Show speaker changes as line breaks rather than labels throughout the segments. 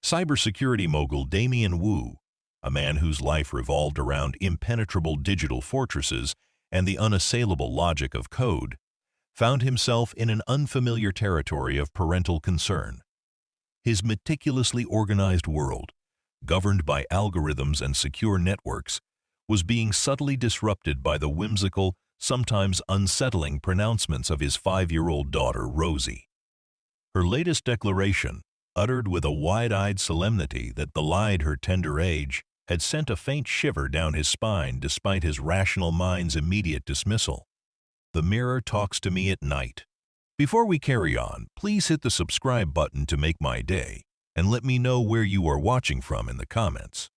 Cybersecurity mogul Damien Wu, a man whose life revolved around impenetrable digital fortresses and the unassailable logic of code, found himself in an unfamiliar territory of parental concern. His meticulously organized world, governed by algorithms and secure networks, was being subtly disrupted by the whimsical, sometimes unsettling pronouncements of his 5-year-old daughter, Rosie. Her latest declaration, uttered with a wide-eyed solemnity that belied her tender age, had sent a faint shiver down his spine despite his rational mind's immediate dismissal. The mirror talks to me at night. Before we carry on, please hit the subscribe button to make my day, and let me know where you are watching from in the comments.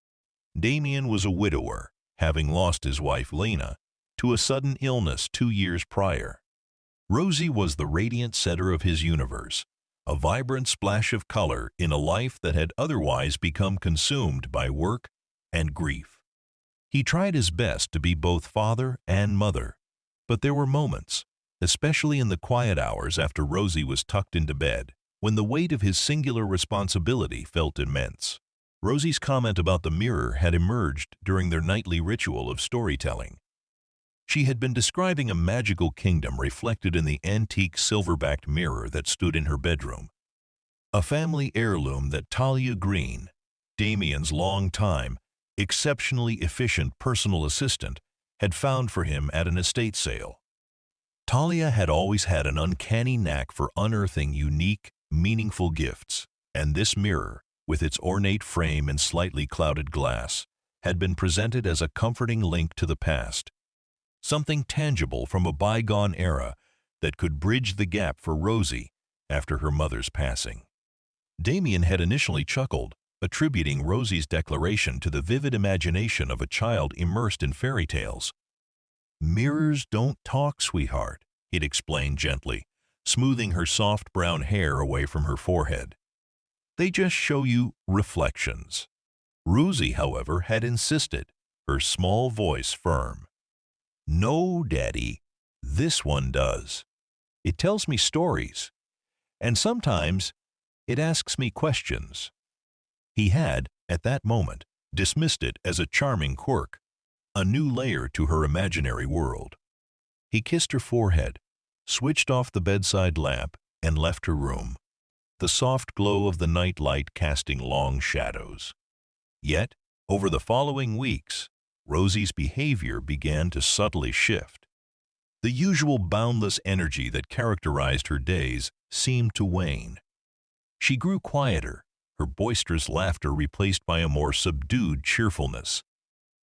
Damien was a widower, having lost his wife Lena to a sudden illness 2 years prior. Rosie was the radiant center of his universe, a vibrant splash of color in a life that had otherwise become consumed by work and grief. He tried his best to be both father and mother, but there were moments, especially in the quiet hours after Rosie was tucked into bed, when the weight of his singular responsibility felt immense. Rosie's comment about the mirror had emerged during their nightly ritual of storytelling. She had been describing a magical kingdom reflected in the antique silver-backed mirror that stood in her bedroom, a family heirloom that Talia Greene, Damien's long-time, exceptionally efficient personal assistant, had found for him at an estate sale. Talia had always had an uncanny knack for unearthing unique, meaningful gifts, and this mirror, with its ornate frame and slightly clouded glass, had been presented as a comforting link to the past, something tangible from a bygone era that could bridge the gap for Rosie after her mother's passing. Damien had initially chuckled, attributing Rosie's declaration to the vivid imagination of a child immersed in fairy tales. "Mirrors don't talk, sweetheart," he'd explained gently, smoothing her soft brown hair away from her forehead. "They just show you reflections." Rosie, however, had insisted, her small voice firm. "No, Daddy, this one does. It tells me stories, and sometimes it asks me questions." He had, at that moment, dismissed it as a charming quirk, a new layer to her imaginary world. He kissed her forehead, switched off the bedside lamp, and left her room, the soft glow of the night light casting long shadows. Yet, over the following weeks, Rosie's behavior began to subtly shift. The usual boundless energy that characterized her days seemed to wane. She grew quieter, her boisterous laughter replaced by a more subdued cheerfulness.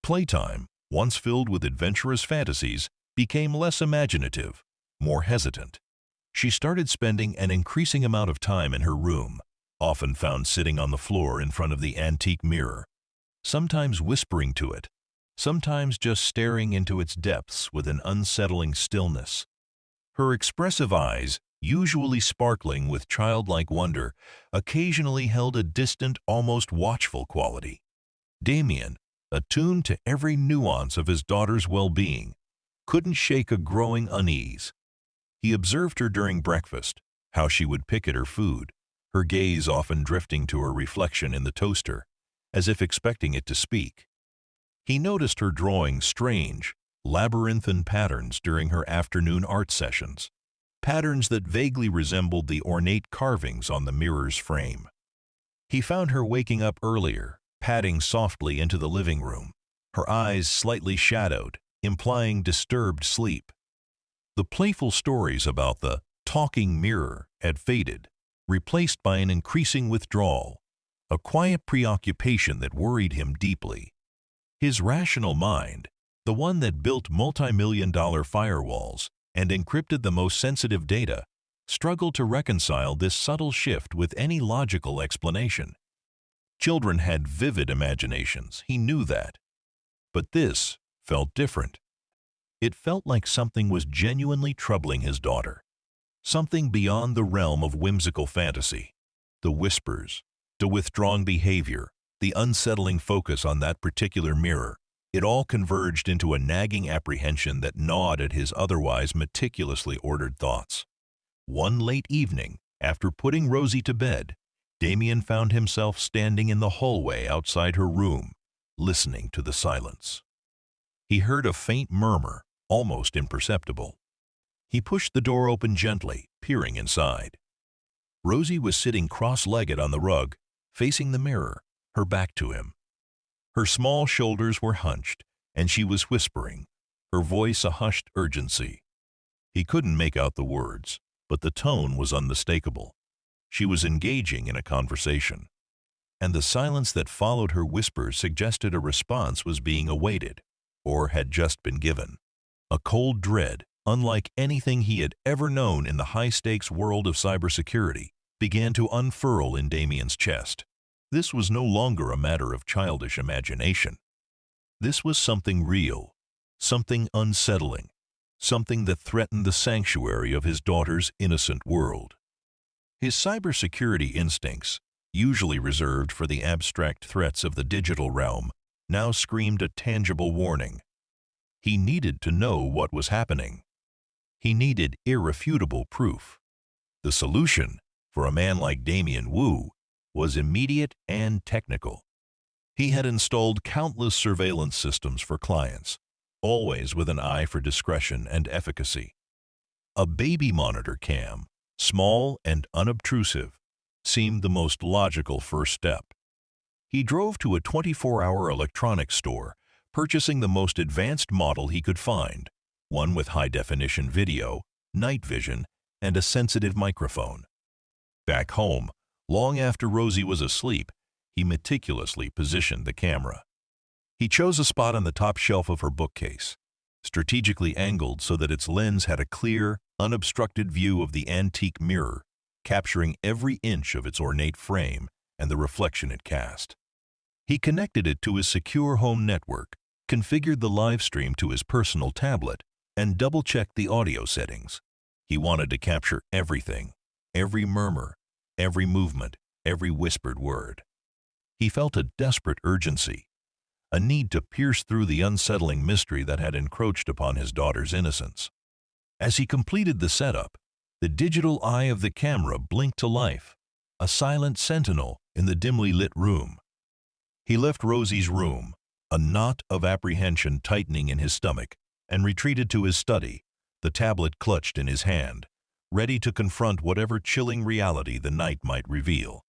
Playtime, once filled with adventurous fantasies, became less imaginative, more hesitant. She started spending an increasing amount of time in her room, often found sitting on the floor in front of the antique mirror, sometimes whispering to it, sometimes just staring into its depths with an unsettling stillness. Her expressive eyes, usually sparkling with childlike wonder, occasionally held a distant, almost watchful quality. Damien, attuned to every nuance of his daughter's well-being, couldn't shake a growing unease. He observed her during breakfast, how she would pick at her food, her gaze often drifting to her reflection in the toaster, as if expecting it to speak. He noticed her drawing strange, labyrinthine patterns during her afternoon art sessions, patterns that vaguely resembled the ornate carvings on the mirror's frame. He found her waking up earlier, padding softly into the living room, her eyes slightly shadowed, implying disturbed sleep. The playful stories about the talking mirror had faded, replaced by an increasing withdrawal, a quiet preoccupation that worried him deeply. His rational mind, the one that built multi-million-dollar firewalls and encrypted the most sensitive data, struggled to reconcile this subtle shift with any logical explanation. Children had vivid imaginations, he knew that. But this felt different. It felt like something was genuinely troubling his daughter, something beyond the realm of whimsical fantasy. The whispers, the withdrawn behavior, the unsettling focus on that particular mirror, it all converged into a nagging apprehension that gnawed at his otherwise meticulously ordered thoughts. One late evening, after putting Rosie to bed, Damien found himself standing in the hallway outside her room, listening to the silence. He heard a faint murmur, almost imperceptible. He pushed the door open gently, peering inside. Rosie was sitting cross-legged on the rug, facing the mirror, her back to him. Her small shoulders were hunched, and she was whispering, her voice a hushed urgency. He couldn't make out the words, but the tone was unmistakable. She was engaging in a conversation, and the silence that followed her whispers suggested a response was being awaited, or had just been given. A cold dread, unlike anything he had ever known in the high-stakes world of cybersecurity, began to unfurl in Damien's chest. This was no longer a matter of childish imagination. This was something real, something unsettling, something that threatened the sanctuary of his daughter's innocent world. His cybersecurity instincts, usually reserved for the abstract threats of the digital realm, now screamed a tangible warning. He needed to know what was happening. He needed irrefutable proof. The solution, for a man like Damien Wu, was immediate and technical. He had installed countless surveillance systems for clients, always with an eye for discretion and efficacy. A baby monitor cam, small and unobtrusive, seemed the most logical first step. He drove to a 24-hour electronics store, purchasing the most advanced model he could find, one with high-definition video, night vision, and a sensitive microphone. Back home, long after Rosie was asleep, he meticulously positioned the camera. He chose a spot on the top shelf of her bookcase, strategically angled so that its lens had a clear, unobstructed view of the antique mirror, capturing every inch of its ornate frame and the reflection it cast. He connected it to his secure home network, configured the live stream to his personal tablet, and double-checked the audio settings. He wanted to capture everything, every murmur, every movement, every whispered word. He felt a desperate urgency, a need to pierce through the unsettling mystery that had encroached upon his daughter's innocence. As he completed the setup, the digital eye of the camera blinked to life, a silent sentinel in the dimly lit room. He left Rosie's room, a knot of apprehension tightening in his stomach, and retreated to his study, the tablet clutched in his hand, ready to confront whatever chilling reality the night might reveal.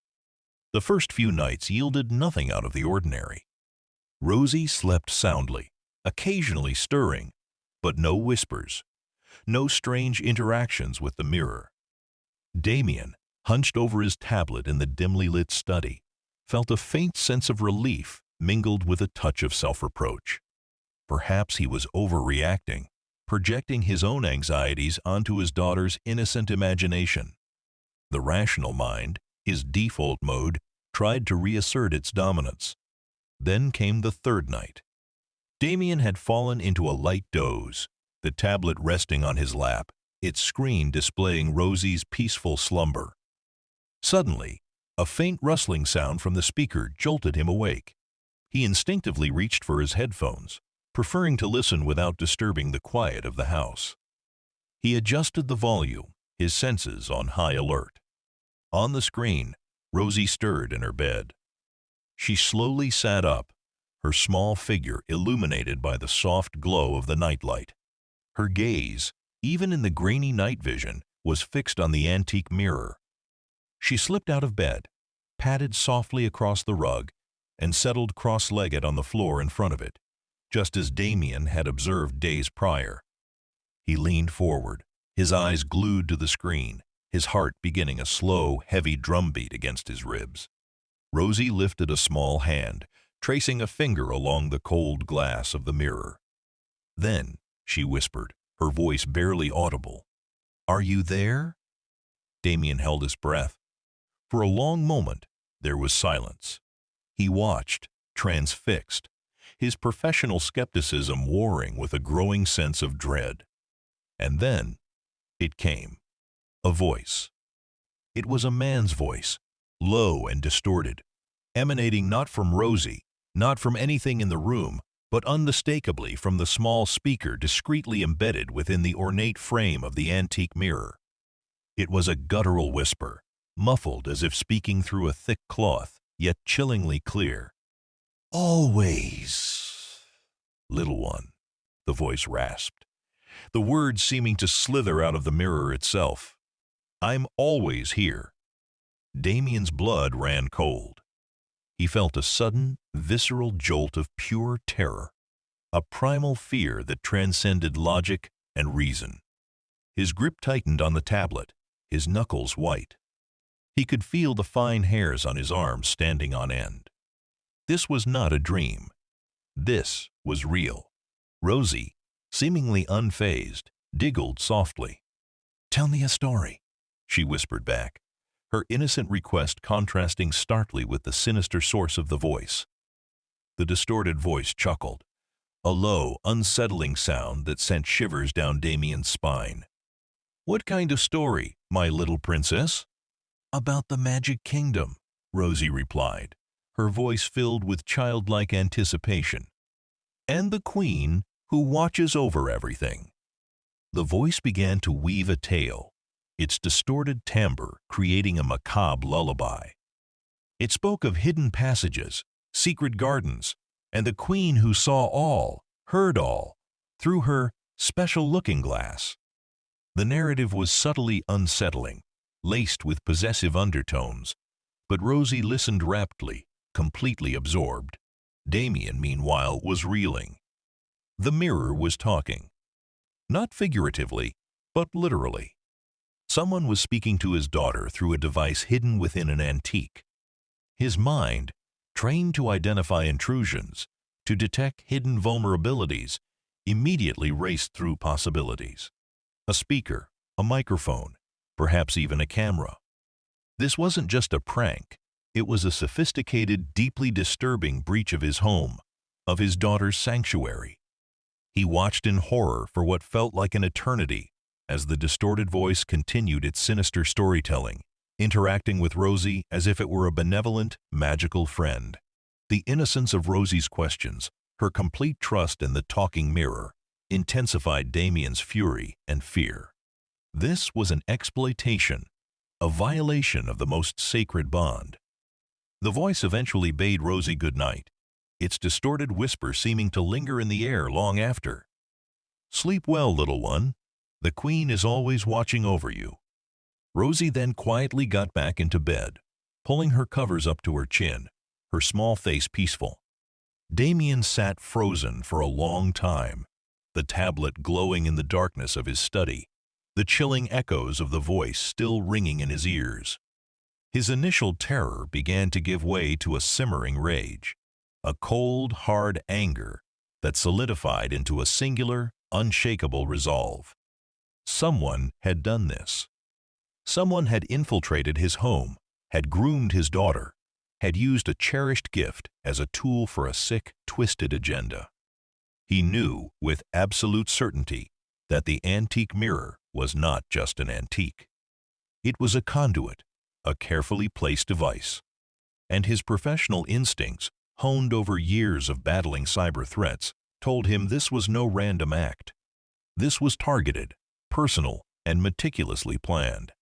The first few nights yielded nothing out of the ordinary. Rosie slept soundly, occasionally stirring, but no whispers, no strange interactions with the mirror. Damien, hunched over his tablet in the dimly lit study, felt a faint sense of relief mingled with a touch of self-reproach. Perhaps he was overreacting, projecting his own anxieties onto his daughter's innocent imagination. The rational mind, his default mode, tried to reassert its dominance. Then came the third night. Damien had fallen into a light doze, the tablet resting on his lap, its screen displaying Rosie's peaceful slumber. Suddenly, a faint rustling sound from the speaker jolted him awake. He instinctively reached for his headphones, preferring to listen without disturbing the quiet of the house. He adjusted the volume, his senses on high alert. On the screen, Rosie stirred in her bed. She slowly sat up, her small figure illuminated by the soft glow of the nightlight. Her gaze, even in the grainy night vision, was fixed on the antique mirror. She slipped out of bed, padded softly across the rug, and settled cross-legged on the floor in front of it, just as Damien had observed days prior. He leaned forward, his eyes glued to the screen, his heart beginning a slow, heavy drumbeat against his ribs. Rosie lifted a small hand, tracing a finger along the cold glass of the mirror. "Then," she whispered, her voice barely audible, "are you there?" Damien held his breath. For a long moment, there was silence. He watched, transfixed, his professional skepticism warring with a growing sense of dread. And then, it came. A voice. It was a man's voice, low and distorted, emanating not from Rosie, not from anything in the room, but unmistakably from the small speaker discreetly embedded within the ornate frame of the antique mirror. It was a guttural whisper, muffled as if speaking through a thick cloth, yet chillingly clear. "Always, little one," the voice rasped, the words seeming to slither out of the mirror itself. "I'm always here." Damien's blood ran cold. He felt a sudden, visceral jolt of pure terror, a primal fear that transcended logic and reason. His grip tightened on the tablet, his knuckles white. He could feel the fine hairs on his arms standing on end. This was not a dream. This was real. Rosie, seemingly unfazed, giggled softly. "Tell me a story," she whispered back, her innocent request contrasting starkly with the sinister source of the voice. The distorted voice chuckled, a low, unsettling sound that sent shivers down Damien's spine. "What kind of story, my little princess?" "About the Magic Kingdom," Rosie replied, her voice filled with childlike anticipation. "And the queen who watches over everything." The voice began to weave a tale, its distorted timbre creating a macabre lullaby. It spoke of hidden passages, secret gardens, and the queen who saw all, heard all, through her special looking-glass. The narrative was subtly unsettling, laced with possessive undertones, but Rosie listened raptly, completely absorbed. Damien, meanwhile, was reeling. The mirror was talking. Not figuratively, but literally. Someone was speaking to his daughter through a device hidden within an antique. His mind, trained to identify intrusions, to detect hidden vulnerabilities, immediately raced through possibilities. A speaker, a microphone, perhaps even a camera. This wasn't just a prank. It was a sophisticated, deeply disturbing breach of his home, of his daughter's sanctuary. He watched in horror for what felt like an eternity as the distorted voice continued its sinister storytelling, interacting with Rosie as if it were a benevolent, magical friend. The innocence of Rosie's questions, her complete trust in the talking mirror, intensified Damien's fury and fear. This was an exploitation, a violation of the most sacred bond. The voice eventually bade Rosie good night, its distorted whisper seeming to linger in the air long after. "Sleep well, little one. The queen is always watching over you." Rosie then quietly got back into bed, pulling her covers up to her chin, her small face peaceful. Damien sat frozen for a long time, the tablet glowing in the darkness of his study, the chilling echoes of the voice still ringing in his ears. His initial terror began to give way to a simmering rage, a cold, hard anger that solidified into a singular, unshakable resolve. Someone had done this. Someone had infiltrated his home, had groomed his daughter, had used a cherished gift as a tool for a sick, twisted agenda. He knew with absolute certainty that the antique mirror was not just an antique. It was a conduit, a carefully placed device. And his professional instincts, honed over years of battling cyber threats, told him this was no random act. This was targeted, personal, and meticulously planned.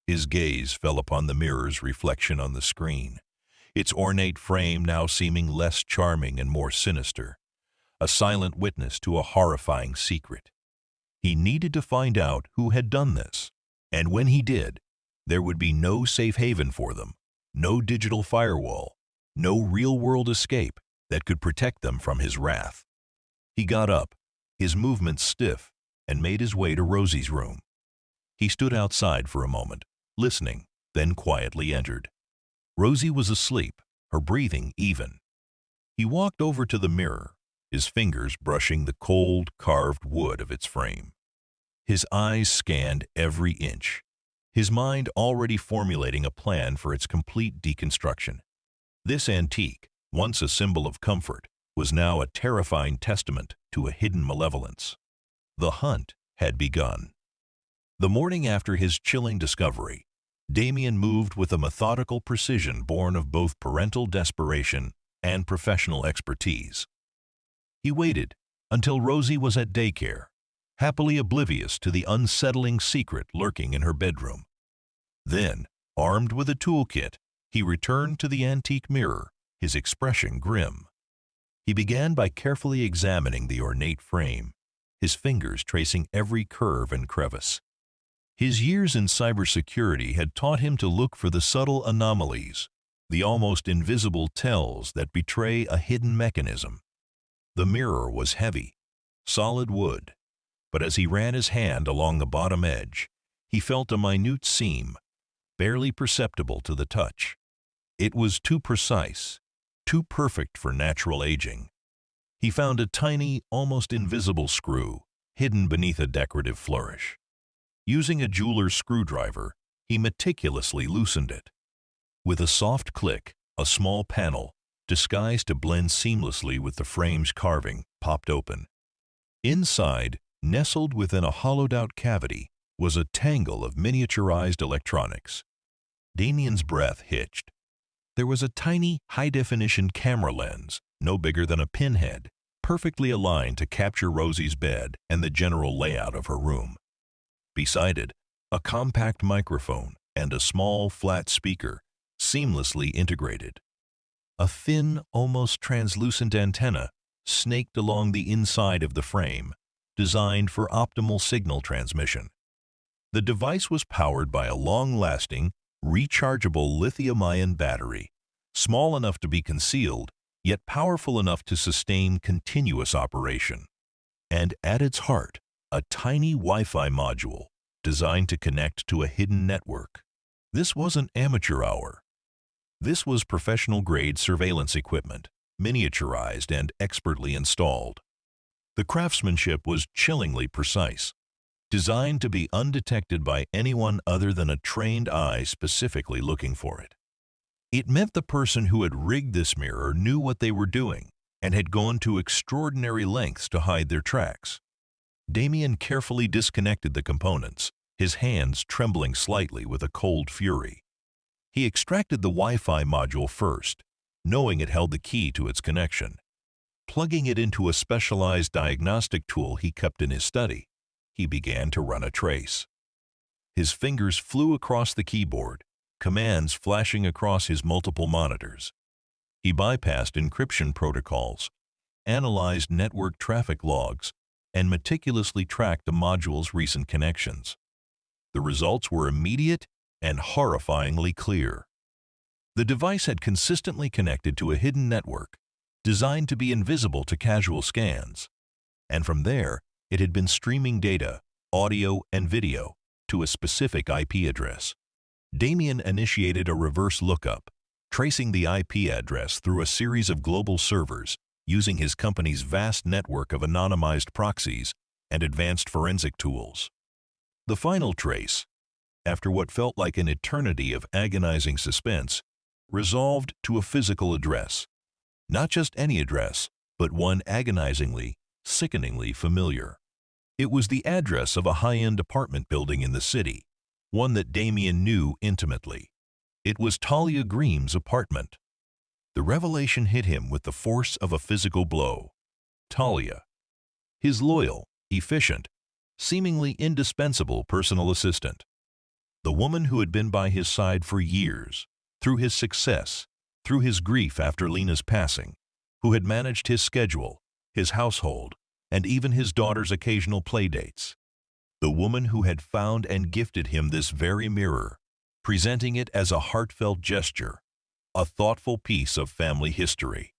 His gaze fell upon the mirror's reflection on the screen, its ornate frame now seeming less charming and more sinister, a silent witness to a horrifying secret. He needed to find out who had done this, and when he did, there would be no safe haven for them, no digital firewall, no real-world escape that could protect them from his wrath. He got up, his movements stiff, and made his way to Rosie's room. He stood outside for a moment, listening, then quietly entered. Rosie was asleep, her breathing even. He walked over to the mirror, his fingers brushing the cold, carved wood of its frame. His eyes scanned every inch, his mind already formulating a plan for its complete deconstruction. This antique, once a symbol of comfort, was now a terrifying testament to a hidden malevolence. The hunt had begun. The morning after his chilling discovery, Damien moved with a methodical precision born of both parental desperation and professional expertise. He waited until Rosie was at daycare, happily oblivious to the unsettling secret lurking in her bedroom. Then, Armed with a toolkit, he returned to the antique mirror, his expression grim. He began by carefully examining the ornate frame, his fingers tracing every curve and crevice. His years in cybersecurity had taught him to look for the subtle anomalies, the almost invisible tells that betray a hidden mechanism. The mirror was heavy, solid wood, but as he ran his hand along the bottom edge, he felt a minute seam, barely perceptible to the touch. It was too precise, too perfect for natural aging. He found a tiny, almost invisible screw, hidden beneath a decorative flourish. Using a jeweler's screwdriver, he meticulously loosened it. With a soft click, a small panel, disguised to blend seamlessly with the frame's carving, popped open. Inside, nestled within a hollowed-out cavity, was a tangle of miniaturized electronics. Damien's breath hitched. There was a tiny, high-definition camera lens, no bigger than a pinhead, perfectly aligned to capture Rosie's bed and the general layout of her room. Beside it, a compact microphone and a small, flat speaker, seamlessly integrated. A thin, almost translucent antenna snaked along the inside of the frame, designed for optimal signal transmission. The device was powered by a long-lasting, rechargeable lithium-ion battery, small enough to be concealed, yet powerful enough to sustain continuous operation. And at its heart, a tiny Wi-Fi module designed to connect to a hidden network. This wasn't amateur hour. This was professional-grade surveillance equipment, miniaturized and expertly installed. The craftsmanship was chillingly precise, designed to be undetected by anyone other than a trained eye specifically looking for it. It meant the person who had rigged this mirror knew what they were doing and had gone to extraordinary lengths to hide their tracks. Damien carefully disconnected the components, his hands trembling slightly with a cold fury. He extracted the Wi-Fi module first, knowing it held the key to its connection. Plugging it into a specialized diagnostic tool he kept in his study, he began to run a trace. His fingers flew across the keyboard, commands flashing across his multiple monitors. He bypassed encryption protocols, analyzed network traffic logs, and meticulously tracked the module's recent connections. The results were immediate and horrifyingly clear. The device had consistently connected to a hidden network, designed to be invisible to casual scans, and from there, it had been streaming data, audio and video, to a specific IP address. Damien initiated a reverse lookup, tracing the IP address through a series of global servers using his company's vast network of anonymized proxies and advanced forensic tools. The final trace, after what felt like an eternity of agonizing suspense, resolved to a physical address. Not just any address, but one agonizingly, sickeningly familiar. It was the address of a high-end apartment building in the city, one that Damien knew intimately. It was Talia Greene's apartment. The revelation hit him with the force of a physical blow. Talia, his loyal, efficient, seemingly indispensable personal assistant. The woman who had been by his side for years, through his success, through his grief after Lena's passing, who had managed his schedule, his household, and even his daughter's occasional playdates. The woman who had found and gifted him this very mirror, presenting it as a heartfelt gesture, a thoughtful piece of family history.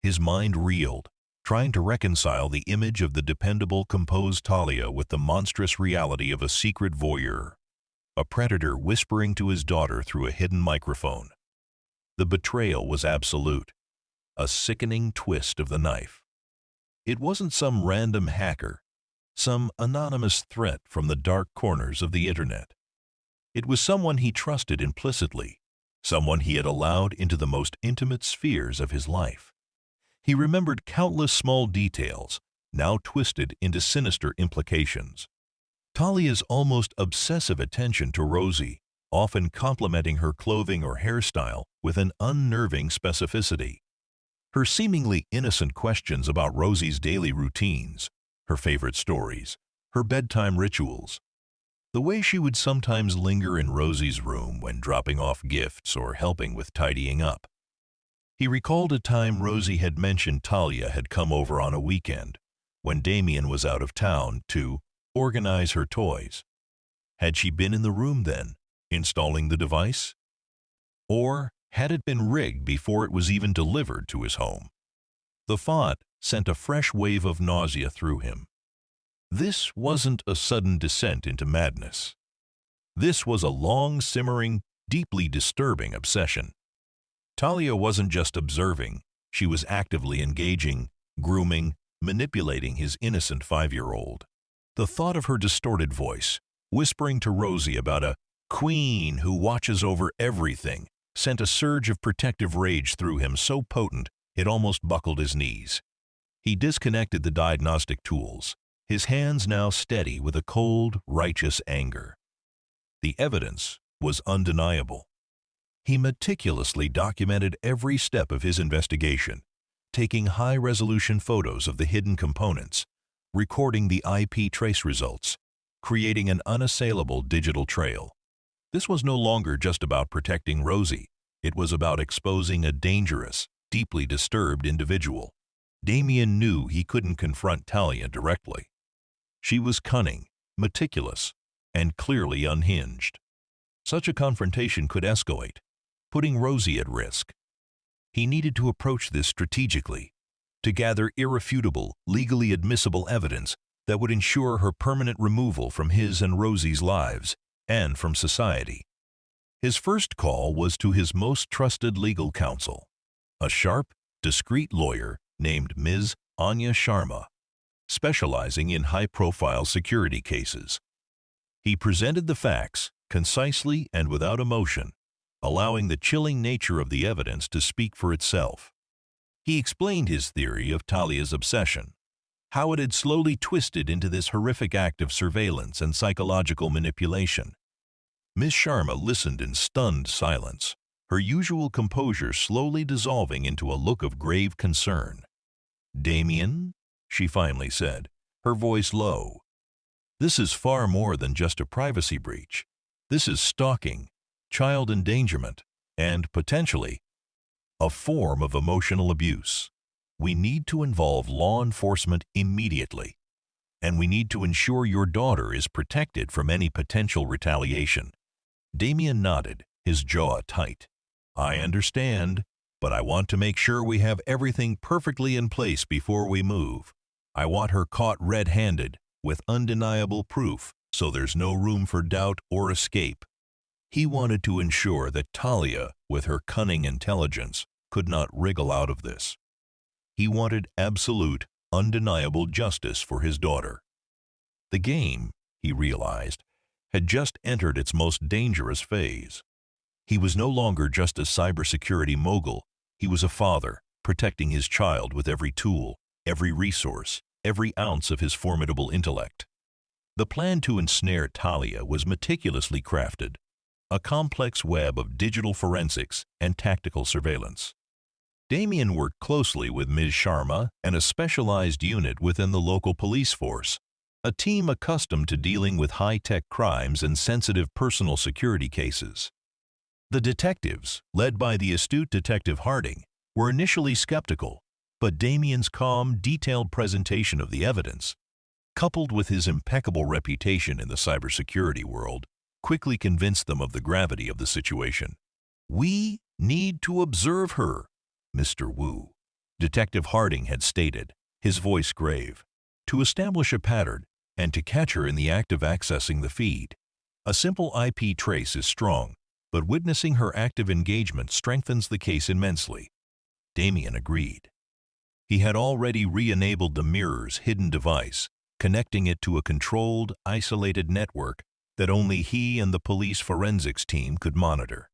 His mind reeled, trying to reconcile the image of the dependable, composed Talia with the monstrous reality of a secret voyeur, a predator whispering to his daughter through a hidden microphone. The betrayal was absolute, a sickening twist of the knife. It wasn't some random hacker, some anonymous threat from the dark corners of the internet. It was someone he trusted implicitly, someone he had allowed into the most intimate spheres of his life. He remembered countless small details, now twisted into sinister implications. Talia's almost obsessive attention to Rosie, often complimenting her clothing or hairstyle with an unnerving specificity. Her seemingly innocent questions about Rosie's daily routines, her favorite stories, her bedtime rituals. The way she would sometimes linger in Rosie's room when dropping off gifts or helping with tidying up. He recalled a time Rosie had mentioned Talia had come over on a weekend, when Damien was out of town, to organize her toys. Had she been in the room then, installing the device? Or had it been rigged before it was even delivered to his home? The thought sent a fresh wave of nausea through him. This wasn't a sudden descent into madness. This was a long, simmering, deeply disturbing obsession. Talia wasn't just observing, she was actively engaging, grooming, manipulating his innocent 5-year-old. The thought of her distorted voice, whispering to Rosie about a queen who watches over everything, sent a surge of protective rage through him so potent it almost buckled his knees. He disconnected the diagnostic tools, his hands now steady with a cold, righteous anger. The evidence was undeniable. He meticulously documented every step of his investigation, taking high-resolution photos of the hidden components, recording the IP trace results, creating an unassailable digital trail. This was no longer just about protecting Rosie. It was about exposing a dangerous, deeply disturbed individual. Damien knew he couldn't confront Talia directly. She was cunning, meticulous, and clearly unhinged. Such a confrontation could escalate, putting Rosie at risk. He needed to approach this strategically, to gather irrefutable, legally admissible evidence that would ensure her permanent removal from his and Rosie's lives and from society. His first call was to his most trusted legal counsel, a sharp, discreet lawyer named Ms. Anya Sharma, specializing in high-profile security cases. He presented the facts, concisely and without emotion, allowing the chilling nature of the evidence to speak for itself. He explained his theory of Talia's obsession, how it had slowly twisted into this horrific act of surveillance and psychological manipulation. Ms. Sharma listened in stunned silence, her usual composure slowly dissolving into a look of grave concern. "Damien," she finally said, her voice low, "this is far more than just a privacy breach. This is stalking, child endangerment, and, potentially, a form of emotional abuse. We need to involve law enforcement immediately, and we need to ensure your daughter is protected from any potential retaliation." Damien nodded, his jaw tight. "I understand, but I want to make sure we have everything perfectly in place before we move. I want her caught red-handed, with undeniable proof, so there's no room for doubt or escape." He wanted to ensure that Talia, with her cunning intelligence, could not wriggle out of this. He wanted absolute, undeniable justice for his daughter. The game, he realized, had just entered its most dangerous phase. He was no longer just a cybersecurity mogul. He was a father, protecting his child with every tool, every resource, every ounce of his formidable intellect. The plan to ensnare Talia was meticulously crafted, a complex web of digital forensics and tactical surveillance. Damien worked closely with Ms. Sharma and a specialized unit within the local police force, a team accustomed to dealing with high-tech crimes and sensitive personal security cases. The detectives, led by the astute Detective Harding, were initially skeptical, but Damien's calm, detailed presentation of the evidence, coupled with his impeccable reputation in the cybersecurity world, quickly convinced them of the gravity of the situation. "We need to observe her, Mr. Wu," Detective Harding had stated, his voice grave, "to establish a pattern and to catch her in the act of accessing the feed. A simple IP trace is strong, but witnessing her active engagement strengthens the case immensely." Damien agreed. He had already re-enabled the mirror's hidden device, connecting it to a controlled, isolated network that only he and the police forensics team could monitor.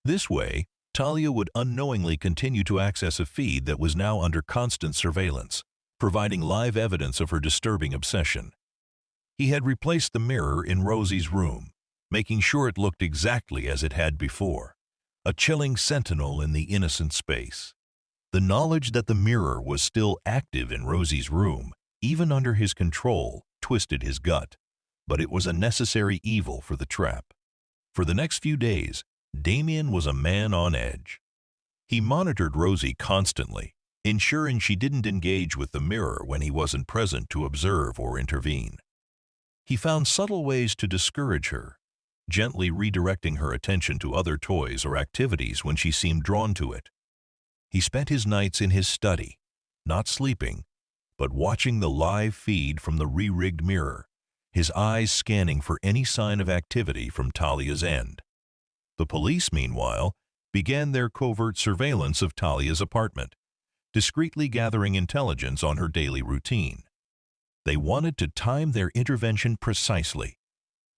This way, Talia would unknowingly continue to access a feed that was now under constant surveillance, providing live evidence of her disturbing obsession. He had replaced the mirror in Rosie's room, making sure it looked exactly as it had before, a chilling sentinel in the innocent space. The knowledge that the mirror was still active in Rosie's room, even under his control, twisted his gut. but it was a necessary evil for the trap. For the next few days, Damien was a man on edge. He monitored Rosie constantly, ensuring she didn't engage with the mirror when he wasn't present to observe or intervene. He found subtle ways to discourage her, gently redirecting her attention to other toys or activities when she seemed drawn to it. He spent his nights in his study, not sleeping, but watching the live feed from the re-rigged mirror, his eyes scanning for any sign of activity from Talia's end. The police, meanwhile, began their covert surveillance of Talia's apartment, discreetly gathering intelligence on her daily routine. They wanted to time their intervention precisely,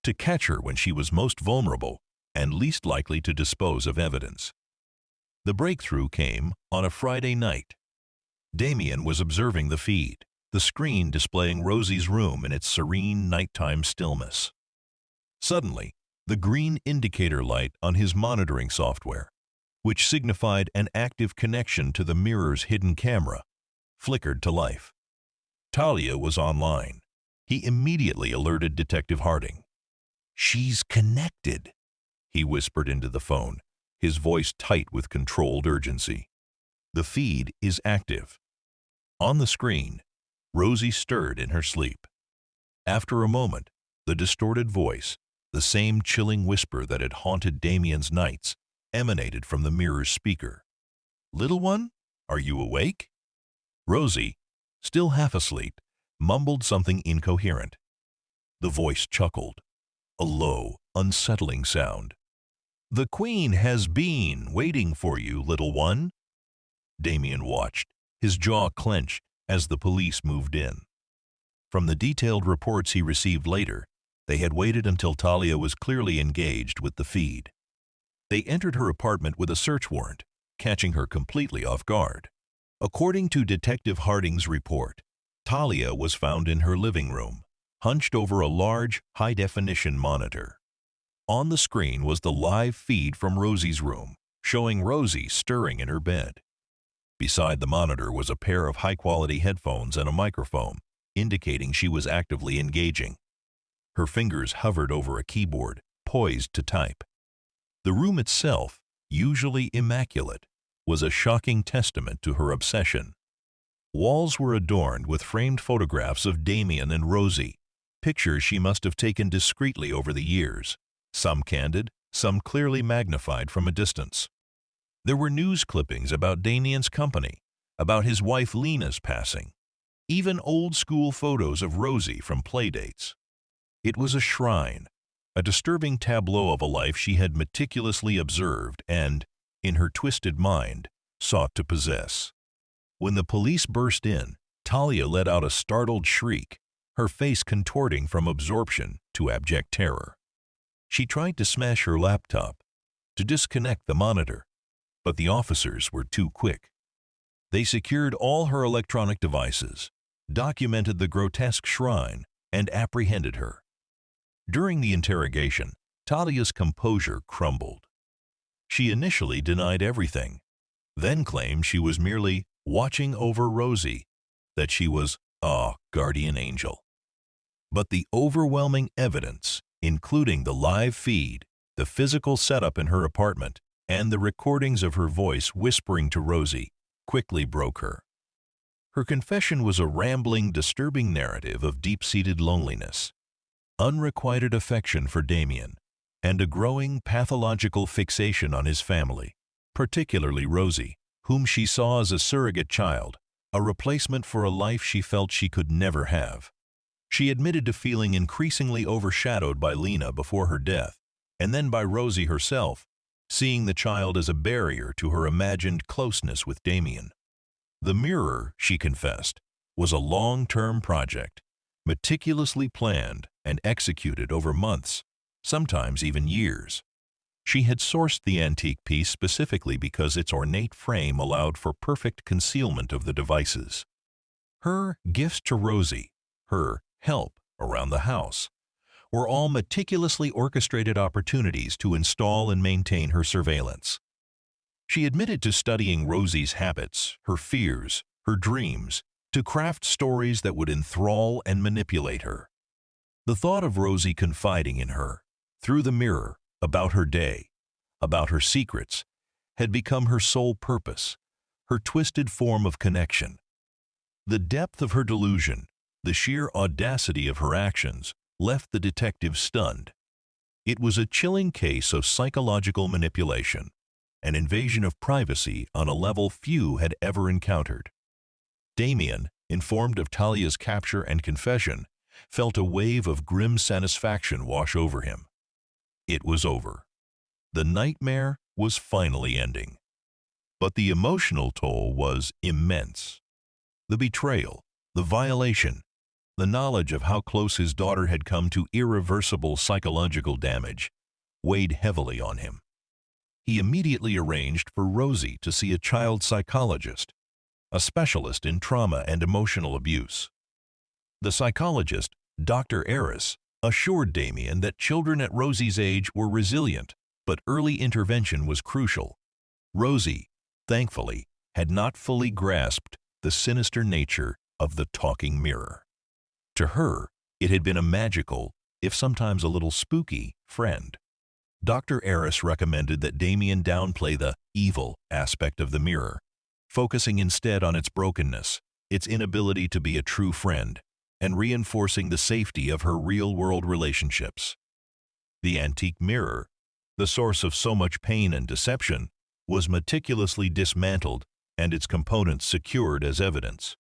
to catch her when she was most vulnerable and least likely to dispose of evidence. The breakthrough came on a Friday night. Damien was observing the feed, the screen displaying Rosie's room in its serene nighttime stillness. Suddenly, the green indicator light on his monitoring software, which signified an active connection to the mirror's hidden camera, flickered to life. Talia was online. He immediately alerted Detective Harding. "She's connected," he whispered into the phone, his voice tight with controlled urgency. "The feed is active." On the screen, Rosie stirred in her sleep. After a moment, the distorted voice, the same chilling whisper that had haunted Damien's nights, emanated from the mirror's speaker. "Little one, are you awake?" Rosie, still half asleep, mumbled something incoherent. The voice chuckled, a low, unsettling sound. "The Queen has been waiting for you, little one." Damien watched, his jaw clenched as the police moved in. From the detailed reports he received later, they had waited until Talia was clearly engaged with the feed. They entered her apartment with a search warrant, catching her completely off guard. According to Detective Harding's report, Talia was found in her living room, hunched over a large, high-definition monitor. On the screen was the live feed from Rosie's room, showing Rosie stirring in her bed. Beside the monitor was a pair of high-quality headphones and a microphone, indicating she was actively engaging. Her fingers hovered over a keyboard, poised to type. The room itself, usually immaculate, was a shocking testament to her obsession. Walls were adorned with framed photographs of Damien and Rosie, pictures she must have taken discreetly over the years, some candid, some clearly magnified from a distance. There were news clippings about Damien's company, about his wife Lena's passing, even old-school photos of Rosie from playdates. It was a shrine, a disturbing tableau of a life she had meticulously observed and, in her twisted mind, sought to possess. When the police burst in, Talia let out a startled shriek, her face contorting from absorption to abject terror. She tried to smash her laptop, to disconnect the monitor, but the officers were too quick. They secured all her electronic devices, documented the grotesque shrine, and apprehended her. During the interrogation, Talia's composure crumbled. She initially denied everything, then claimed she was merely watching over Rosie, that she was a guardian angel. But the overwhelming evidence, including the live feed, the physical setup in her apartment, and the recordings of her voice whispering to Rosie, quickly broke her. Her confession was a rambling, disturbing narrative of deep-seated loneliness, unrequited affection for Damien, and a growing pathological fixation on his family, particularly Rosie, whom she saw as a surrogate child, a replacement for a life she felt she could never have. She admitted to feeling increasingly overshadowed by Lena before her death, and then by Rosie herself, seeing the child as a barrier to her imagined closeness with Damien. The mirror, she confessed, was a long-term project, meticulously planned and executed over months, sometimes even years. She had sourced the antique piece specifically because its ornate frame allowed for perfect concealment of the devices. Her gifts to Rosie, her help around the house, were all meticulously orchestrated opportunities to install and maintain her surveillance. She admitted to studying Rosie's habits, her fears, her dreams, to craft stories that would enthrall and manipulate her. The thought of Rosie confiding in her, through the mirror, about her day, about her secrets, had become her sole purpose, her twisted form of connection. The depth of her delusion, the sheer audacity of her actions, left the detective stunned. It was a chilling case of psychological manipulation, an invasion of privacy on a level few had ever encountered. Damien, informed of Talia's capture and confession, felt a wave of grim satisfaction wash over him. It was over. The nightmare was finally ending. But the emotional toll was immense. The betrayal, the violation, the knowledge of how close his daughter had come to irreversible psychological damage weighed heavily on him. He immediately arranged for Rosie to see a child psychologist, a specialist in trauma and emotional abuse. The psychologist, Dr. Eris, assured Damien that children at Rosie's age were resilient, but early intervention was crucial. Rosie, thankfully, had not fully grasped the sinister nature of the talking mirror. To her, it had been a magical, if sometimes a little spooky, friend. Dr. Eris recommended that Damien downplay the evil aspect of the mirror, focusing instead on its brokenness, its inability to be a true friend, and reinforcing the safety of her real-world relationships. The antique mirror, the source of so much pain and deception, was meticulously dismantled and its components secured as evidence.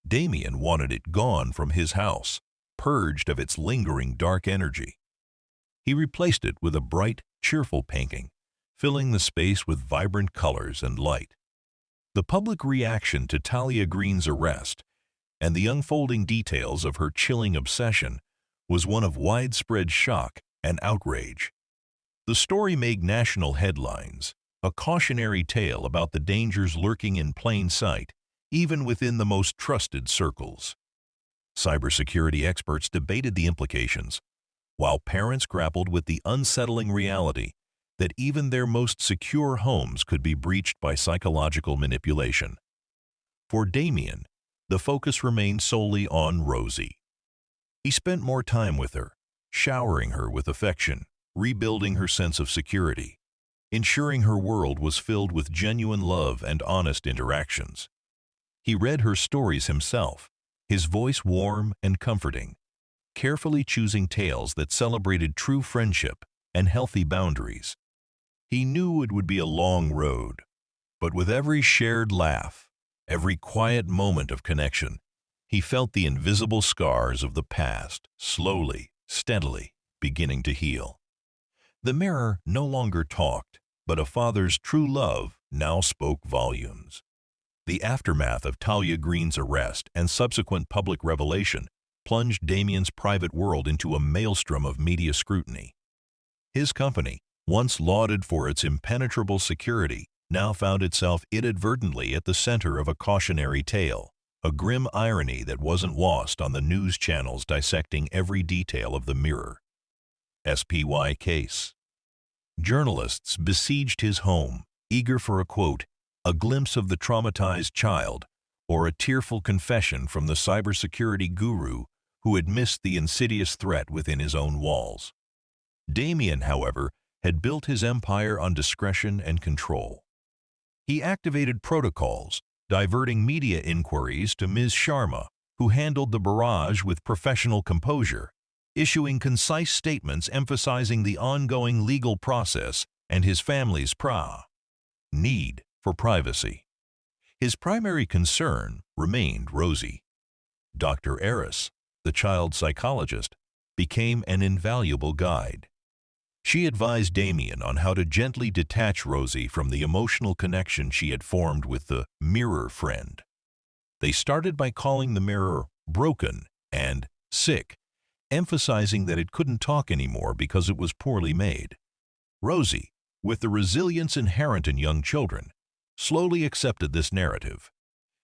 Damien wanted it gone from his house, purged of its lingering dark energy. He replaced it with a bright, cheerful painting, filling the space with vibrant colors and light. The public reaction to Talia Greene's arrest and the unfolding details of her chilling obsession was one of widespread shock and outrage. The story made national headlines, a cautionary tale about the dangers lurking in plain sight, even within the most trusted circles. Cybersecurity experts debated the implications, while parents grappled with the unsettling reality that even their most secure homes could be breached by psychological manipulation. For Damien, the focus remained solely on Rosie. He spent more time with her, showering her with affection, rebuilding her sense of security, ensuring her world was filled with genuine love and honest interactions. He read her stories himself, his voice warm and comforting, carefully choosing tales that celebrated true friendship and healthy boundaries. He knew it would be a long road, but with every shared laugh, every quiet moment of connection, he felt the invisible scars of the past slowly, steadily beginning to heal. The mirror no longer talked, but a father's true love now spoke volumes. The aftermath of Talia Greene's arrest and subsequent public revelation plunged Damien's private world into a maelstrom of media scrutiny. His company, once lauded for its impenetrable security, now found itself inadvertently at the center of a cautionary tale, a grim irony that wasn't lost on the news channels dissecting every detail of the mirror. SPY case. Journalists besieged his home, eager for a quote, a glimpse of the traumatized child, or a tearful confession from the cybersecurity guru who had missed the insidious threat within his own walls. Damien, however, had built his empire on discretion and control. He activated protocols, diverting media inquiries to Ms. Sharma, who handled the barrage with professional composure, issuing concise statements emphasizing the ongoing legal process and his family's need for privacy. His primary concern remained Rosie. Dr. Eris, the child psychologist, became an invaluable guide. She advised Damien on how to gently detach Rosie from the emotional connection she had formed with the mirror friend. They started by calling the mirror broken and sick, emphasizing that it couldn't talk anymore because it was poorly made. Rosie, with the resilience inherent in young children, slowly accepted this narrative.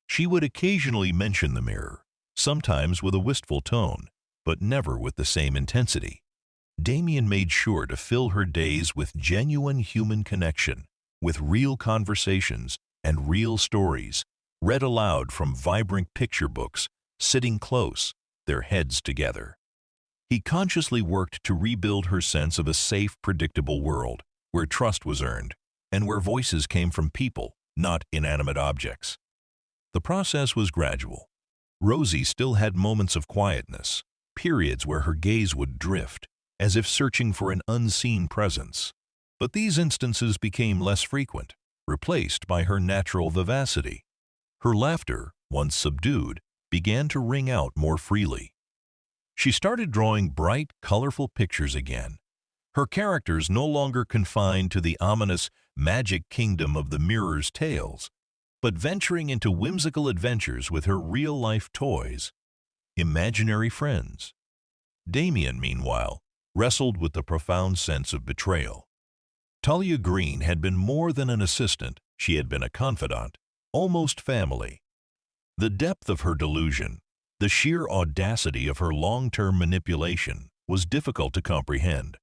She would occasionally mention the mirror, sometimes with a wistful tone, but never with the same intensity. Damien made sure to fill her days with genuine human connection, with real conversations and real stories, read aloud from vibrant picture books, sitting close, their heads together. He consciously worked to rebuild her sense of a safe, predictable world, where trust was earned, and where voices came from people, not inanimate objects. The process was gradual. Rosie still had moments of quietness, periods where her gaze would drift, as if searching for an unseen presence. But these instances became less frequent, replaced by her natural vivacity. Her laughter, once subdued, began to ring out more freely. She started drawing bright, colorful pictures again, her characters no longer confined to the ominous magic kingdom of the mirror's tales, but venturing into whimsical adventures with her real-life toys, imaginary friends. Damien, meanwhile, wrestled with the profound sense of betrayal. Talia Greene had been more than an assistant, she had been a confidant, almost family. The depth of her delusion, the sheer audacity of her long-term manipulation, was difficult to comprehend.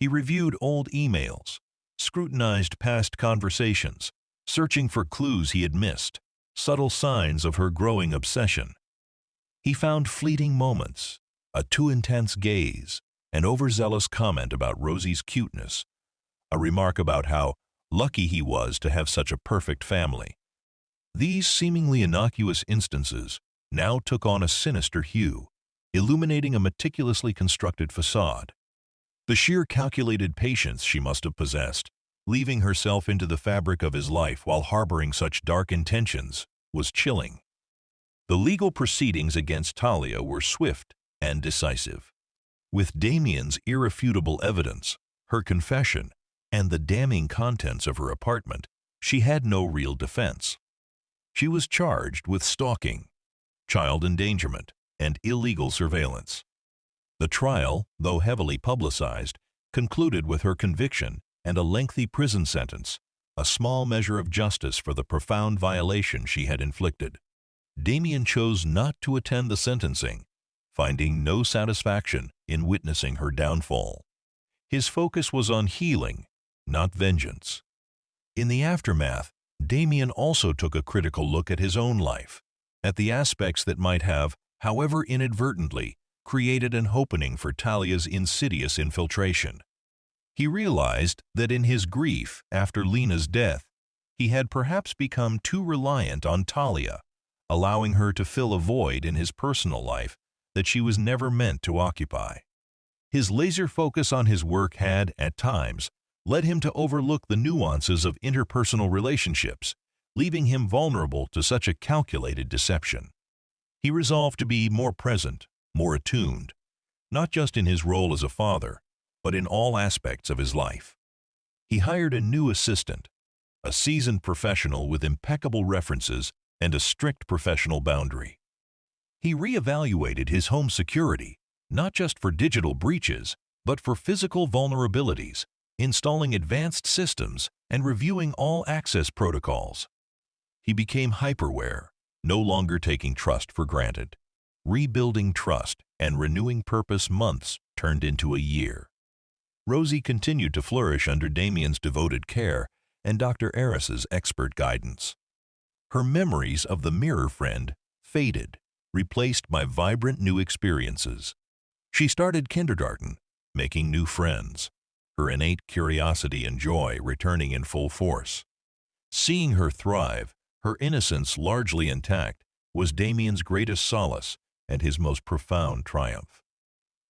He reviewed old emails, scrutinized past conversations, searching for clues he had missed, subtle signs of her growing obsession. He found fleeting moments, a too intense gaze, an overzealous comment about Rosie's cuteness, a remark about how lucky he was to have such a perfect family. These seemingly innocuous instances now took on a sinister hue, illuminating a meticulously constructed facade. The sheer calculated patience she must have possessed, leaving herself into the fabric of his life while harboring such dark intentions, was chilling. The legal proceedings against Talia were swift and decisive. With Damien's irrefutable evidence, her confession, and the damning contents of her apartment, she had no real defense. She was charged with stalking, child endangerment, and illegal surveillance. The trial, though heavily publicized, concluded with her conviction and a lengthy prison sentence, a small measure of justice for the profound violation she had inflicted. Damien chose not to attend the sentencing, finding no satisfaction in witnessing her downfall. His focus was on healing, not vengeance. In the aftermath, Damien also took a critical look at his own life, at the aspects that might have, however inadvertently, created an opening for Talia's insidious infiltration. He realized that in his grief after Lena's death, he had perhaps become too reliant on Talia, allowing her to fill a void in his personal life that she was never meant to occupy. His laser focus on his work had, at times, led him to overlook the nuances of interpersonal relationships, leaving him vulnerable to such a calculated deception. He resolved to be more present, more attuned, not just in his role as a father, but in all aspects of his life. He hired a new assistant, a seasoned professional with impeccable references and a strict professional boundary. He reevaluated his home security, not just for digital breaches, but for physical vulnerabilities, installing advanced systems and reviewing all access protocols. He became hyperware, no longer taking trust for granted. Rebuilding trust and renewing purpose months turned into a year. Rosie continued to flourish under Damien's devoted care and Dr. Eris's expert guidance. Her memories of the mirror friend faded, replaced by vibrant new experiences. She started kindergarten, making new friends, her innate curiosity and joy returning in full force. Seeing her thrive, her innocence largely intact, was Damien's greatest solace and his most profound triumph.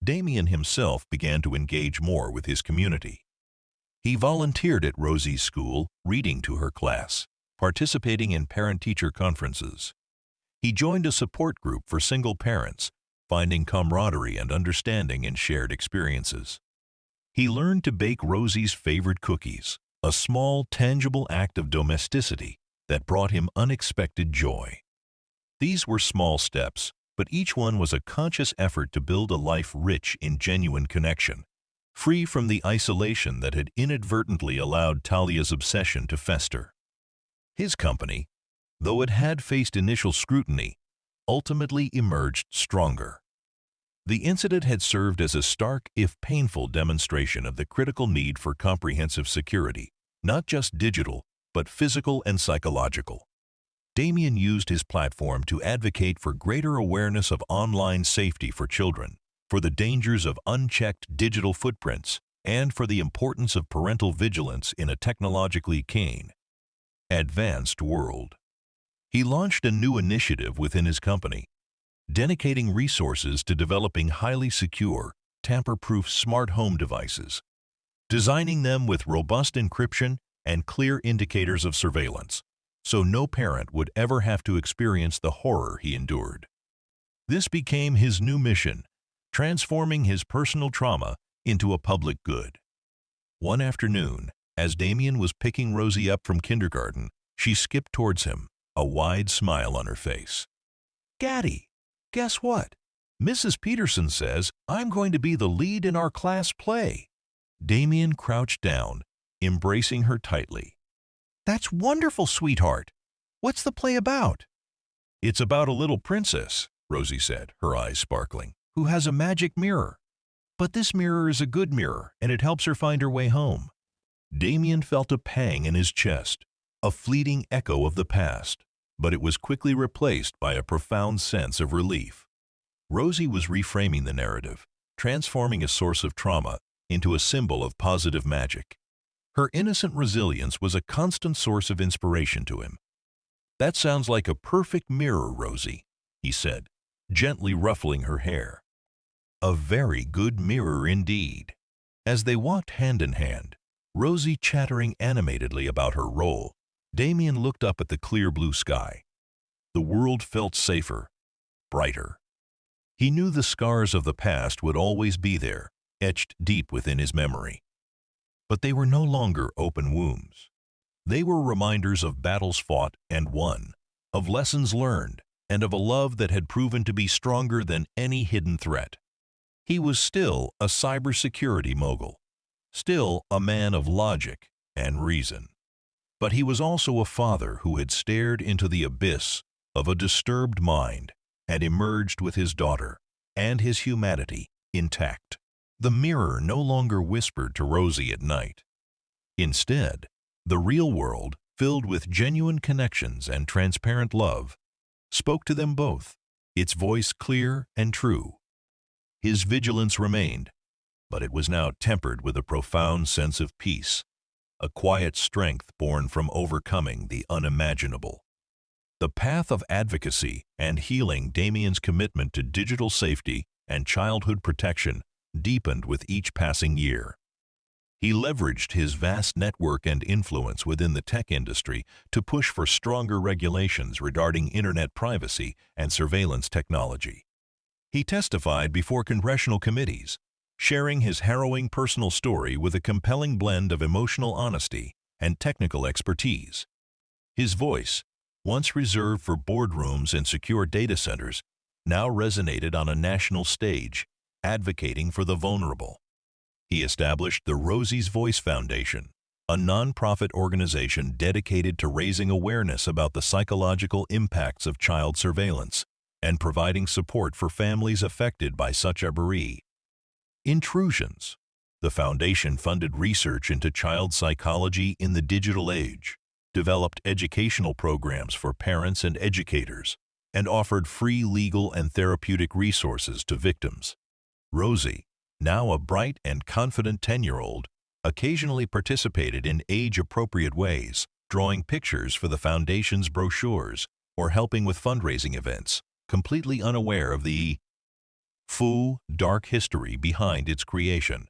Damien himself began to engage more with his community. He volunteered at Rosie's school, reading to her class, participating in parent-teacher conferences. He joined a support group for single parents, finding camaraderie and understanding in shared experiences. He learned to bake Rosie's favorite cookies, a small, tangible act of domesticity that brought him unexpected joy. These were small steps, but each one was a conscious effort to build a life rich in genuine connection, free from the isolation that had inadvertently allowed Talia's obsession to fester. His company, though it had faced initial scrutiny, ultimately emerged stronger. The incident had served as a stark, if painful, demonstration of the critical need for comprehensive security, not just digital, but physical and psychological. Damien used his platform to advocate for greater awareness of online safety for children, for the dangers of unchecked digital footprints and for the importance of parental vigilance in a technologically keen, advanced world. He launched a new initiative within his company, dedicating resources to developing highly secure, tamper-proof smart home devices, designing them with robust encryption and clear indicators of surveillance, so no parent would ever have to experience the horror he endured. This became his new mission, transforming his personal trauma into a public good. One afternoon, as Damien was picking Rosie up from kindergarten, she skipped towards him, a wide smile on her face. "Daddy, guess what? Mrs. Peterson says I'm going to be the lead in our class play." Damien crouched down, embracing her tightly. "That's wonderful, sweetheart. What's the play about?" "It's about a little princess," Rosie said, her eyes sparkling, "who has a magic mirror. But this mirror is a good mirror, and it helps her find her way home." Damien felt a pang in his chest, a fleeting echo of the past, but it was quickly replaced by a profound sense of relief. Rosie was reframing the narrative, transforming a source of trauma into a symbol of positive magic. Her innocent resilience was a constant source of inspiration to him. "That sounds like a perfect mirror, Rosie," he said, gently ruffling her hair. "A very good mirror indeed." As they walked hand in hand, Rosie chattering animatedly about her role, Damien looked up at the clear blue sky. The world felt safer, brighter. He knew the scars of the past would always be there, etched deep within his memory. But they were no longer open wounds. They were reminders of battles fought and won, of lessons learned, and of a love that had proven to be stronger than any hidden threat. He was still a cybersecurity mogul, still a man of logic and reason. But he was also a father who had stared into the abyss of a disturbed mind and emerged with his daughter and his humanity intact. The mirror no longer whispered to Rosie at night. Instead, the real world, filled with genuine connections and transparent love, spoke to them both, its voice clear and true. His vigilance remained, but it was now tempered with a profound sense of peace, a quiet strength born from overcoming the unimaginable. The path of advocacy and healing, Damien's commitment to digital safety and childhood protection, deepened with each passing year. He leveraged his vast network and influence within the tech industry to push for stronger regulations regarding internet privacy and surveillance technology. He testified before congressional committees, sharing his harrowing personal story with a compelling blend of emotional honesty and technical expertise. His voice, once reserved for boardrooms and secure data centers, now resonated on a national stage, advocating for the vulnerable. He established the Rosie's Voice Foundation, a nonprofit organization dedicated to raising awareness about the psychological impacts of child surveillance and providing support for families affected by such intrusions. The foundation funded research into child psychology in the digital age, developed educational programs for parents and educators, and offered free legal and therapeutic resources to victims. Rosie, now a bright and confident 10-year-old, occasionally participated in age-appropriate ways, drawing pictures for the foundation's brochures or helping with fundraising events, completely unaware of the dark history behind its creation.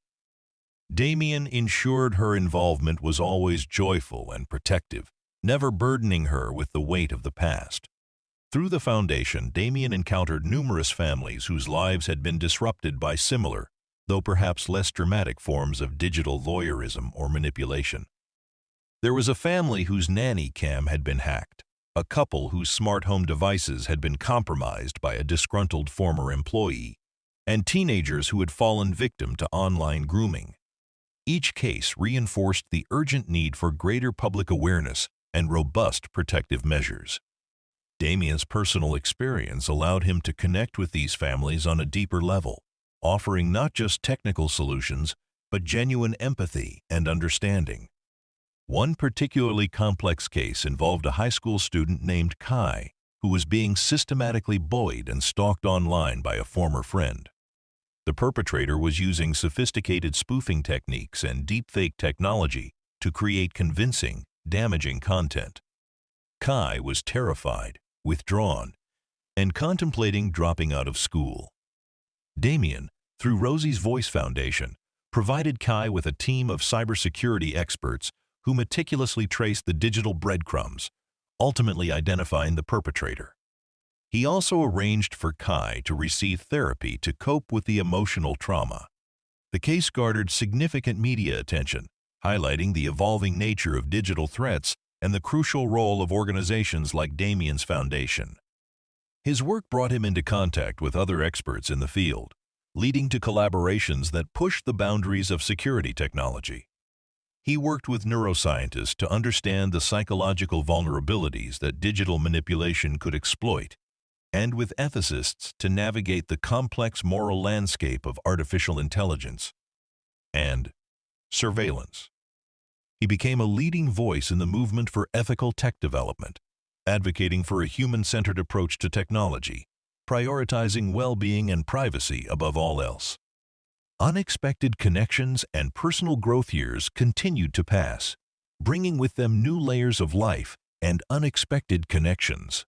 Damien ensured her involvement was always joyful and protective, never burdening her with the weight of the past. Through the foundation, Damien encountered numerous families whose lives had been disrupted by similar, though perhaps less dramatic forms of digital voyeurism or manipulation. There was a family whose nanny cam had been hacked, a couple whose smart home devices had been compromised by a disgruntled former employee, and teenagers who had fallen victim to online grooming. Each case reinforced the urgent need for greater public awareness and robust protective measures. Damien's personal experience allowed him to connect with these families on a deeper level, offering not just technical solutions, but genuine empathy and understanding. One particularly complex case involved a high school student named Kai, who was being systematically bullied and stalked online by a former friend. The perpetrator was using sophisticated spoofing techniques and deepfake technology to create convincing, damaging content. Kai was terrified, withdrawn, and contemplating dropping out of school. Damien, through Rosie's Voice Foundation, provided Kai with a team of cybersecurity experts who meticulously traced the digital breadcrumbs, ultimately identifying the perpetrator. He also arranged for Kai to receive therapy to cope with the emotional trauma. The case garnered significant media attention, highlighting the evolving nature of digital threats and the crucial role of organizations like Damien's Foundation. His work brought him into contact with other experts in the field, leading to collaborations that pushed the boundaries of security technology. He worked with neuroscientists to understand the psychological vulnerabilities that digital manipulation could exploit, and with ethicists to navigate the complex moral landscape of artificial intelligence and surveillance. He became a leading voice in the movement for ethical tech development, advocating for a human-centered approach to technology, prioritizing well-being and privacy above all else. Unexpected connections and personal growth years continued to pass, bringing with them new layers of life and unexpected connections.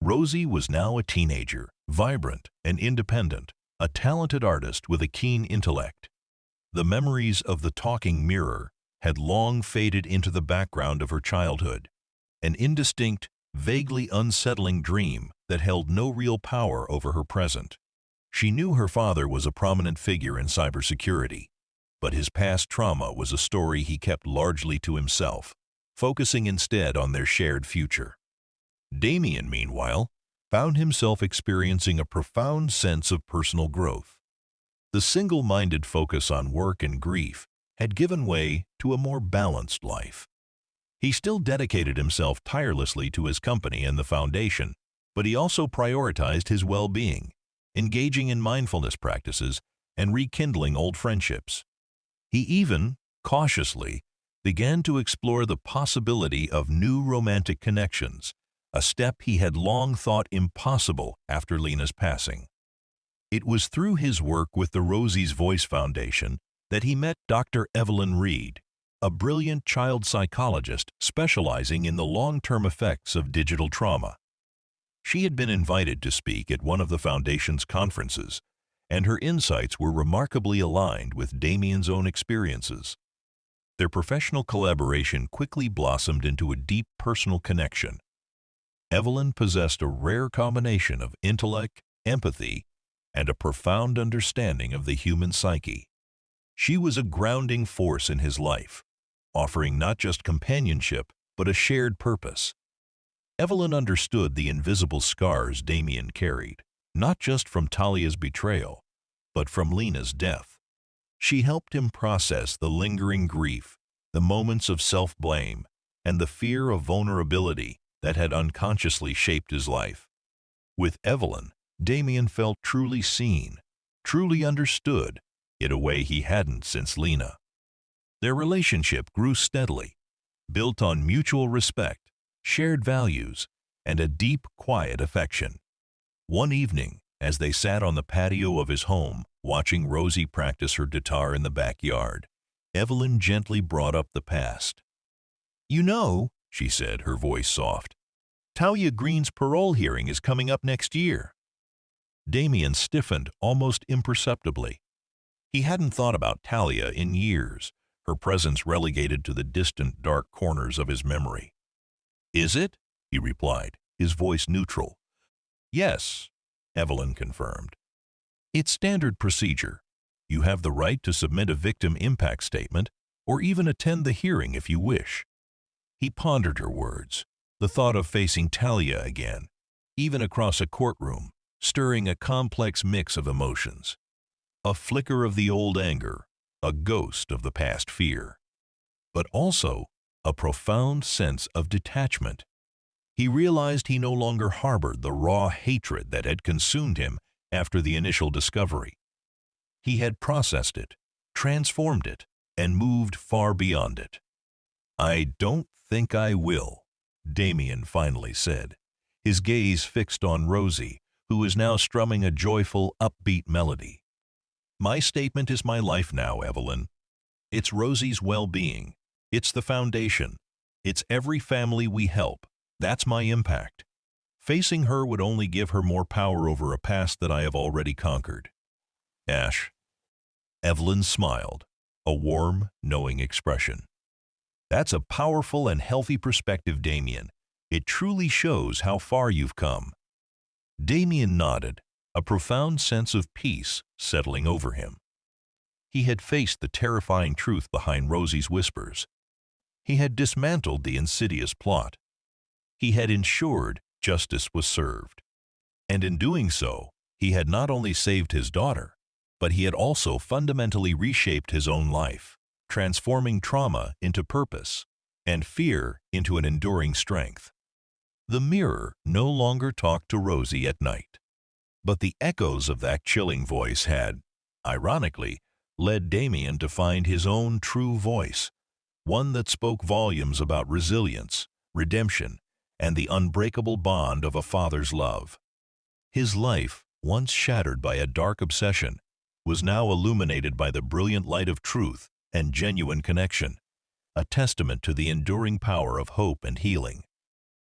Rosie was now a teenager, vibrant and independent, a talented artist with a keen intellect. The memories of the talking mirror had long faded into the background of her childhood, an indistinct, vaguely unsettling dream that held no real power over her present. She knew her father was a prominent figure in cybersecurity, but his past trauma was a story he kept largely to himself, focusing instead on their shared future. Damien, meanwhile, found himself experiencing a profound sense of personal growth. The single-minded focus on work and grief had given way to a more balanced life. He still dedicated himself tirelessly to his company and the foundation, but he also prioritized his well-being, engaging in mindfulness practices and rekindling old friendships. He even, cautiously, began to explore the possibility of new romantic connections, a step he had long thought impossible after Lena's passing. It was through his work with the Rosie's Voice Foundation that he met Dr. Evelyn Reed, a brilliant child psychologist specializing in the long-term effects of digital trauma. She had been invited to speak at one of the Foundation's conferences, and her insights were remarkably aligned with Damien's own experiences. Their professional collaboration quickly blossomed into a deep personal connection. Evelyn possessed a rare combination of intellect, empathy, and a profound understanding of the human psyche. She was a grounding force in his life, offering not just companionship, but a shared purpose. Evelyn understood the invisible scars Damien carried, not just from Talia's betrayal, but from Lena's death. She helped him process the lingering grief, the moments of self-blame, and the fear of vulnerability that had unconsciously shaped his life. With Evelyn, Damien felt truly seen, truly understood, in a way he hadn't since Lena. Their relationship grew steadily, built on mutual respect, shared values, and a deep, quiet affection. One evening, as they sat on the patio of his home, watching Rosie practice her guitar in the backyard, Evelyn gently brought up the past. "You know," she said, her voice soft, "Talia Greene's parole hearing is coming up next year." Damien stiffened almost imperceptibly. He hadn't thought about Talia in years, her presence relegated to the distant, dark corners of his memory. "Is it?" he replied, his voice neutral. "Yes," Evelyn confirmed. "It's standard procedure. You have the right to submit a victim impact statement or even attend the hearing if you wish." He pondered her words, the thought of facing Talia again, even across a courtroom, stirring a complex mix of emotions. A flicker of the old anger, a ghost of the past fear, but also a profound sense of detachment. He realized he no longer harbored the raw hatred that had consumed him after the initial discovery. He had processed it, transformed it, and moved far beyond it. "I don't think I will," Damien finally said, his gaze fixed on Rosie, who was now strumming a joyful, upbeat melody. My statement is my life now, Evelyn. It's Rosie's well-being. It's the foundation. It's every family we help. That's my impact. Facing her would only give her more power over a past that I have already conquered. Ash. Evelyn smiled, a warm, knowing expression. That's a powerful and healthy perspective, Damien. It truly shows how far you've come. Damien nodded, a profound sense of peace settling over him. He had faced the terrifying truth behind Rosie's whispers. He had dismantled the insidious plot. He had ensured justice was served. And in doing so, he had not only saved his daughter, but he had also fundamentally reshaped his own life, transforming trauma into purpose and fear into an enduring strength. The mirror no longer talked to Rosie at night, but the echoes of that chilling voice had, ironically, led Damien to find his own true voice, one that spoke volumes about resilience, redemption, and the unbreakable bond of a father's love. His life, once shattered by a dark obsession, was now illuminated by the brilliant light of truth and genuine connection, a testament to the enduring power of hope and healing.